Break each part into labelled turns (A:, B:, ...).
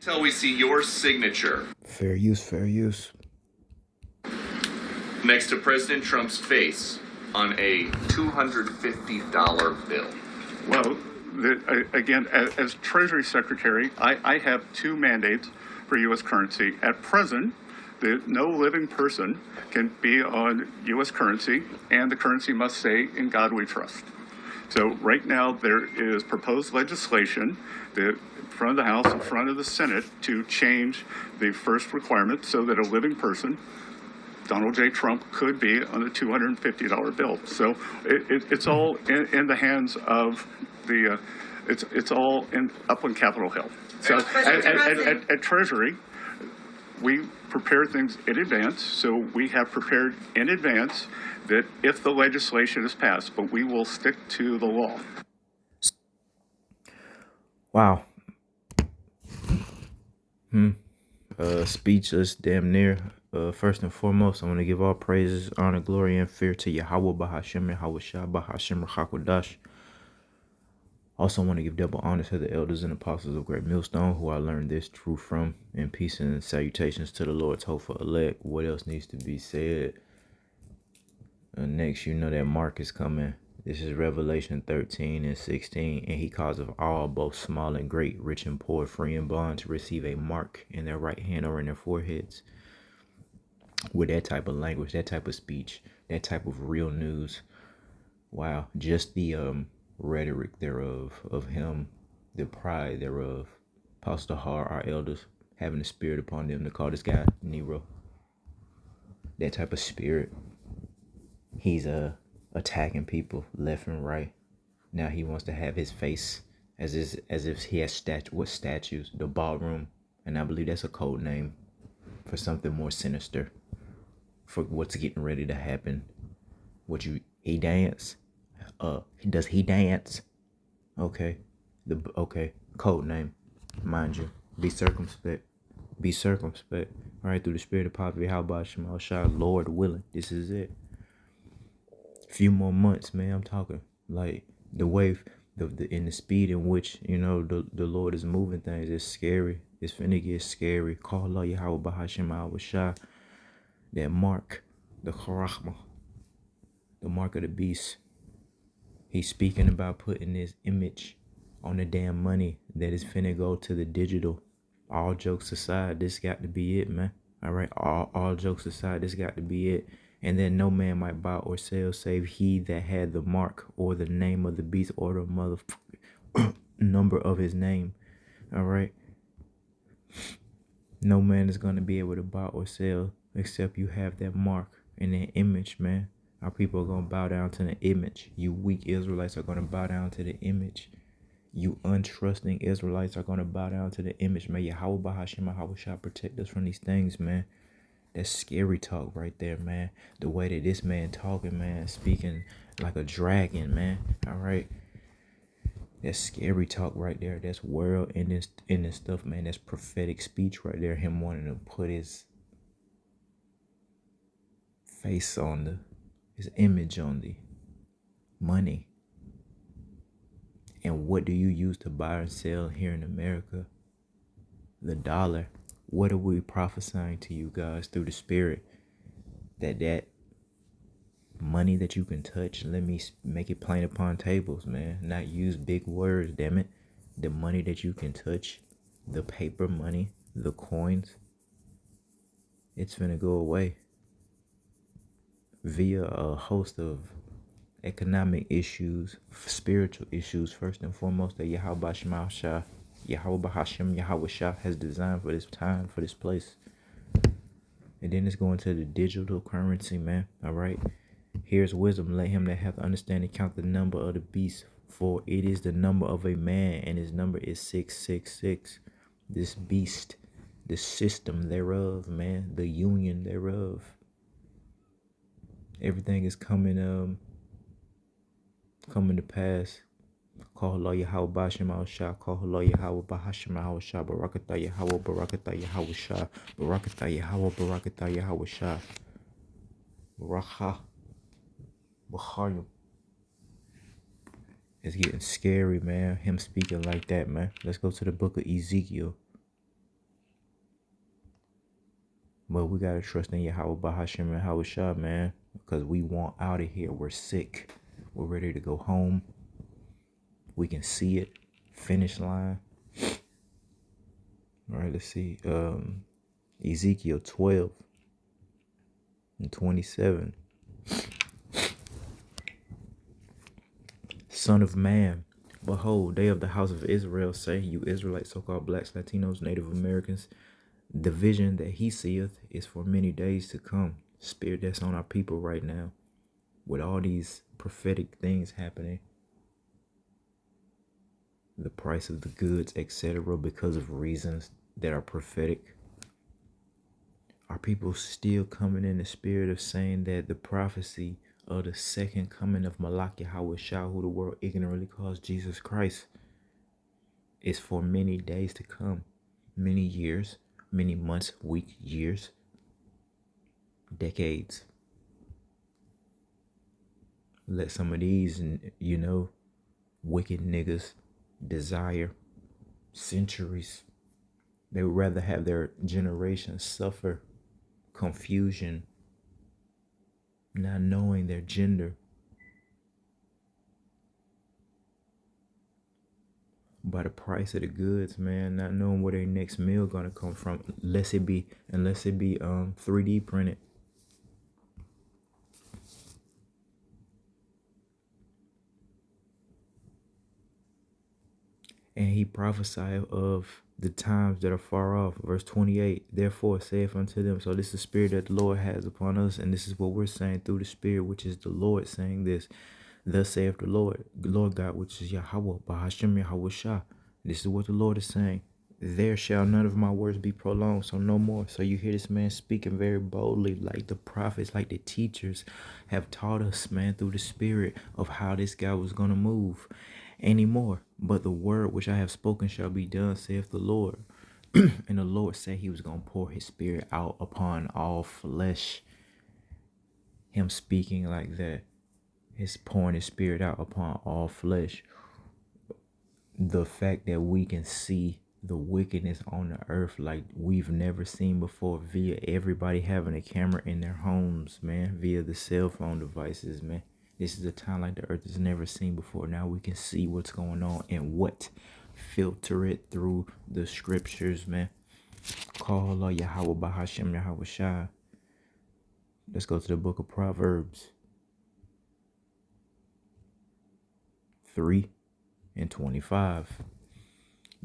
A: Until we see your signature
B: Fair use, fair use.
A: next to President Trump's face on a $250 bill.
C: Well, again, as Treasury Secretary, I have two mandates for U.S. currency. At present, no living person can be on U.S. currency, and the currency must say, "In God we trust." So right now, there is proposed legislation in front of the House, in front of the Senate, to change the first requirement so that a living person, Donald J. Trump, could be on a $250 bill. So it's all in the hands of the, it's all up on Capitol Hill. So at Treasury, we prepare things in advance. So we have prepared in advance that if the legislation is passed, but we will stick to the law.
B: Wow. Speechless, damn near. First and foremost, I want to give all praises, honor, glory, and fear to Yahweh Bahashem, Yahweh Shah, Bahashem, Rachakodash. Also want to give double honor to the elders and apostles of Great Millstone, who I learned this truth from, and peace and salutations to the Lord's hopeful elect. What else needs to be said? Next, you know that mark is coming. This is Revelation 13 and 16, and he causeth all, both small and great, rich and poor, free and bond, to receive a mark in their right hand or in their foreheads. With that type of language, that type of speech, that type of real news. Wow, just the rhetoric thereof, of him, the pride thereof. Pastor Har, our elders, having the spirit upon them to call this guy Nero. That type of spirit. He's attacking people left and right. Now he wants to have his face as if he has statues, the ballroom, and I believe that's a code name for something more sinister, for what's getting ready to happen. He dance? Does he dance? Okay, code name, mind you. Be circumspect. Be circumspect. All right, through the spirit of poverty, how about Shemal Shah, Lord willing, this is it. Few more months, man. I'm talking like the wave, in the speed in which the Lord is moving things. It's scary. It's finna get scary. Call Allah Yahweh Bahashem Yahweh Shah. That mark, the Charachma, the mark of the beast. He's speaking about putting this image on the damn money that is finna go to the digital. All jokes aside, this got to be it, man. All right, all jokes aside, this got to be it. And then no man might buy or sell save he that had the mark or the name of the beast or the mother number of his name. All right. No man is going to be able to buy or sell except you have that mark and that image, man. Our people are going to bow down to the image. You weak Israelites are going to bow down to the image. You untrusting Israelites are going to bow down to the image. May Yahweh Bahashem Yahweh Shah protect us from these things, man. That's scary talk right there, man. The way that this man talking, man, speaking like a dragon, man. All right. That's scary talk right there. That's world in this stuff, man. That's prophetic speech right there. Him wanting to put his face on his image on the money. And what do you use to buy and sell here in America? The dollar. What are we prophesying to you guys through the spirit? That money that you can touch, let me make it plain upon tables, man. Not use big words, damn it. The money that you can touch, the paper money, the coins, it's finna go away via a host of economic issues, spiritual issues, first and foremost, that Yahweh Shema Shah, Yahweh Bahashem, Yahweh Shah has designed for this time, for this place. And then it's going to the digital currency, man. All right. Here's wisdom. Let him that hath understanding count the number of the beast, for it is the number of a man, and his number is 666. This beast, the system thereof, man, the union thereof. Everything is coming to pass. Call Allah Yahweh Bahashem Yahweh Shah. Call Allah Yahweh Bahashem Yahweh Shah. Barakatah Yahweh, Barakatah Yahweh Shah. Barakatah Yahweh, Barakatah Yahweh Shah. Barakah. Bakhayim. It's getting scary, man. Him speaking like that, man. Let's go to the book of Ezekiel. But we gotta trust in Yahweh Bahashim and Hawashah, man, because we want out of here. We're sick. We're ready to go home. We can see it. Finish line. All right, let's see. Ezekiel 12 and 27. Son of man, behold, they of the house of Israel say, you Israelites, so-called blacks, Latinos, Native Americans, the vision that he seeth is for many days to come. Spirit that's on our people right now, with all these prophetic things happening, the price of the goods, etc., because of reasons that are prophetic. Are people still coming in the spirit of saying that the prophecy of the second coming of Malak Yahweh Shah, who the world ignorantly calls Jesus Christ, is for many days to come, many years, many months, weeks, years, decades? Let some of these, wicked niggas desire centuries. They would rather have their generation suffer confusion, not knowing their gender, by the price of the goods, man, not knowing where their next meal gonna come from, unless it be 3D printed. And he prophesied of the times that are far off. Verse 28, therefore saith unto them. So this is the spirit that the Lord has upon us, and this is what we're saying through the spirit, which is the Lord saying this. Thus saith the Lord God, which is Yahweh, Bahashim Yahweh Shah. This is what the Lord is saying. There shall none of my words be prolonged, so no more. So you hear this man speaking very boldly, like the prophets, like the teachers have taught us, man, through the spirit of how this guy was going to move anymore. But the word which I have spoken shall be done, saith the Lord. And the Lord said he was going to pour his spirit out upon all flesh. Him speaking like that, his pouring his spirit out upon all flesh. The fact that we can see the wickedness on the earth like we've never seen before, via everybody having a camera in their homes, man, via the cell phone devices, man. This is a time like the earth has never seen before. Now we can see what's going on and what filter it through the scriptures, man. Call Allah Yahweh Bahashim Yahweh Shah. Let's go to the book of Proverbs 3 and 25.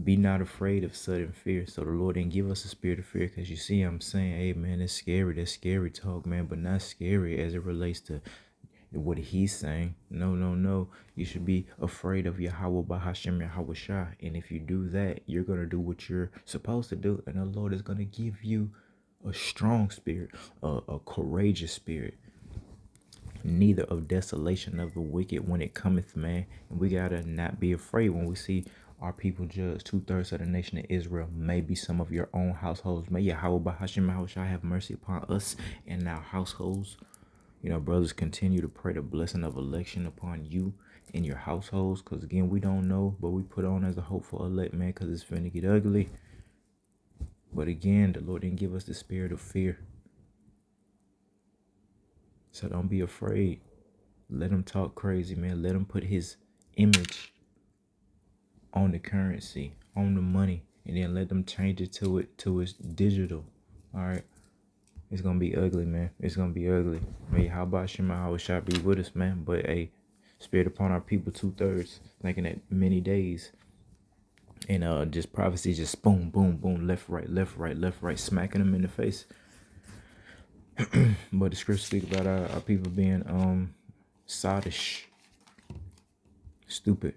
B: Be not afraid of sudden fear. So the Lord didn't give us a spirit of fear, because you see I'm saying, hey man, it's scary. That's scary talk, man, but not scary as it relates to what he's saying. No. You should be afraid of Yahweh Bahashim Yahweh Shah. And if you do that, you're going to do what you're supposed to do. And the Lord is going to give you a strong spirit, a courageous spirit. Neither of desolation of the wicked when it cometh, man. And we got to not be afraid when we see our people judge 2/3 of the nation of Israel. Maybe some of your own households. May Yahweh Bahashim Yahweh Shah have mercy upon us and our households. Brothers, continue to pray the blessing of election upon you and your households. Because, again, we don't know, but we put on as a hopeful elect, man, because it's finna get ugly. But, again, the Lord didn't give us the spirit of fear. So don't be afraid. Let him talk crazy, man. Let him put his image on the currency, on the money, and then let them change it to its digital. All right. It's going to be ugly, man. It's going to be ugly. Hey, how about Shema Hawashah be with us, man? But, hey, spirit upon our people 2/3, thinking that many days. And just prophecy, just boom, boom, boom, left, right, smacking them in the face. But the scripture speak about our people being sottish, stupid,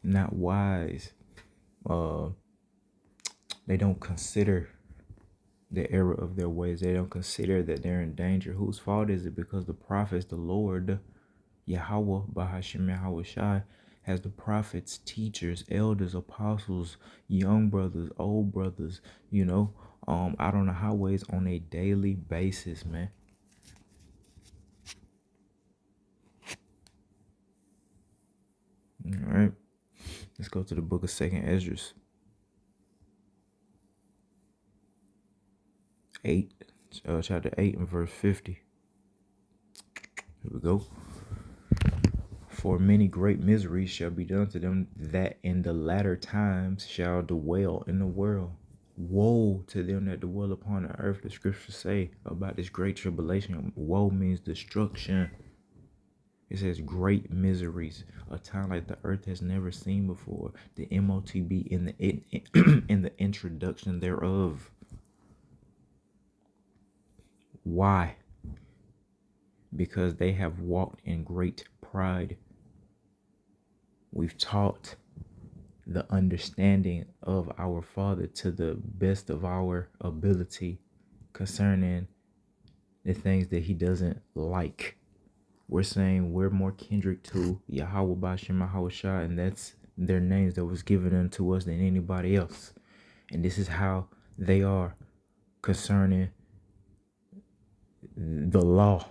B: not wise. They don't consider the error of their ways. They don't consider that they're in danger. Whose fault is it? Because the prophets, the Lord, Yahweh, Bahashim Yahweh Shai, has the prophets, teachers, elders, apostles, young brothers, old brothers, out on the highways on a daily basis, man. All right. Let's go to the book of 2nd Esdras. 8, chapter 8 and verse 50. Here we go. For many great miseries shall be done to them that in the latter times shall dwell in the world. Woe to them that dwell upon the earth. The scriptures say about this great tribulation. Woe means destruction. It says great miseries, a time like the earth has never seen before. The MOTB in the in the introduction thereof. Why? Because they have walked in great pride. We've taught the understanding of our Father to the best of our ability concerning the things that he doesn't like. We're saying we're more kindred to Yahweh Bashem Mahawashi, and that's their names that was given unto us than anybody else. And this is how they are concerning the law.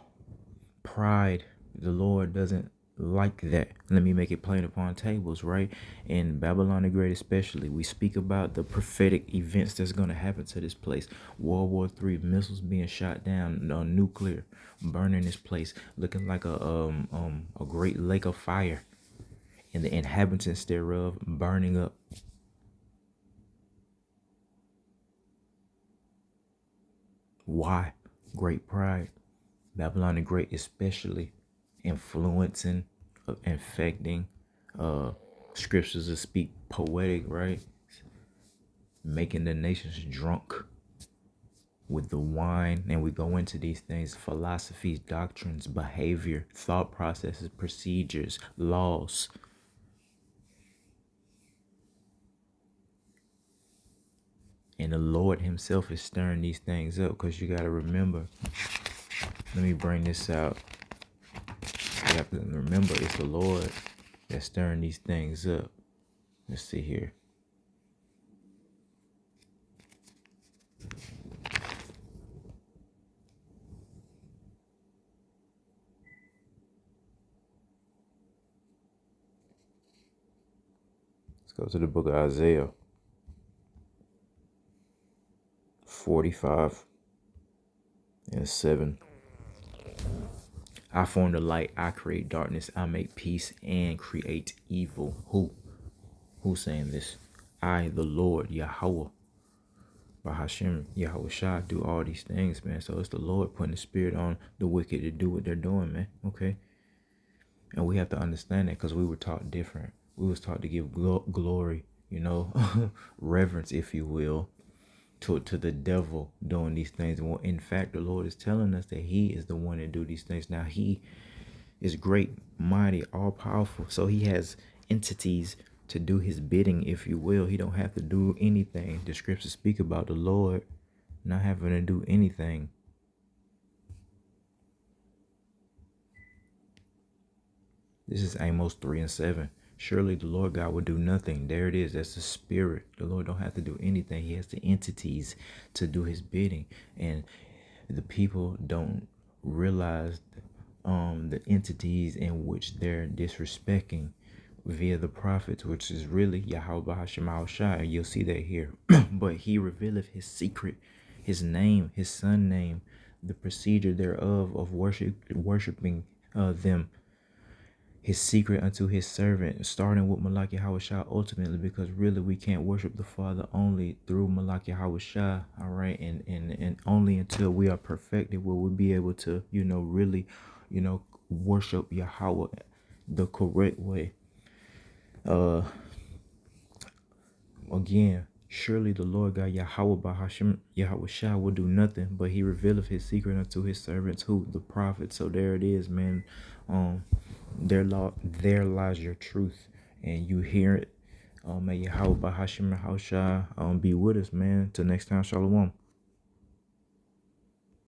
B: Pride. The Lord doesn't like that. Let me make it plain upon tables, right? In Babylon the Great especially, we speak about the prophetic events that's going to happen to this place. World War III, missiles being shot down, nuclear, burning this place, looking like a great lake of fire, and the inhabitants thereof burning up. Why? Great pride. Babylon the Great especially influencing, infecting scriptures that speak poetic, right? Making the nations drunk with the wine. And we go into these things: philosophies, doctrines, behavior, thought processes, procedures, laws. And the Lord himself is stirring these things up, because you got to remember, let me bring this out. You have to remember, it's the Lord that's stirring these things up. Let's see here. Let's go to the book of Isaiah 45 and 7. I form the light, I create darkness, I make peace and create evil. Who's saying this? I, the Lord, Yahweh, Bahashem, Yahweh Shah, do all these things, man. So it's the Lord putting the spirit on the wicked to do what they're doing, man. Okay? And we have to understand that, because we were taught different. We was taught to give glory, reverence, if you will, to the devil doing these things. Well, in fact, the Lord is telling us that he is the one that do these things. Now, he is great, mighty, all powerful. So he has entities to do his bidding, if you will. He don't have to do anything. The scriptures speak about the Lord not having to do anything. This is Amos 3 and 7. Surely the Lord God will do nothing. There it is. That's the spirit. The Lord don't have to do anything. He has the entities to do his bidding. And the people don't realize the entities in which they're disrespecting via the prophets, which is really Yahweh Hashem Shai. And you'll see that here. But he revealeth his secret, his name, his son name, the procedure thereof of worshiping them. His secret unto his servant, starting with Malak Yahweh Shah ultimately, because really we can't worship the Father only through Malak Yahweh Shah, all right? And only until we are perfected will we be able to, really, worship Yahweh the correct way. Again, surely the Lord God Yahweh Bahashem Yahweh Shah will do nothing, but he revealeth his secret unto his servants, who? The prophets. So there it is, man. There lies your truth, and you hear it. May Yahweh Bahashem Yahweh Shah be with us, man. Till next time, Shalom.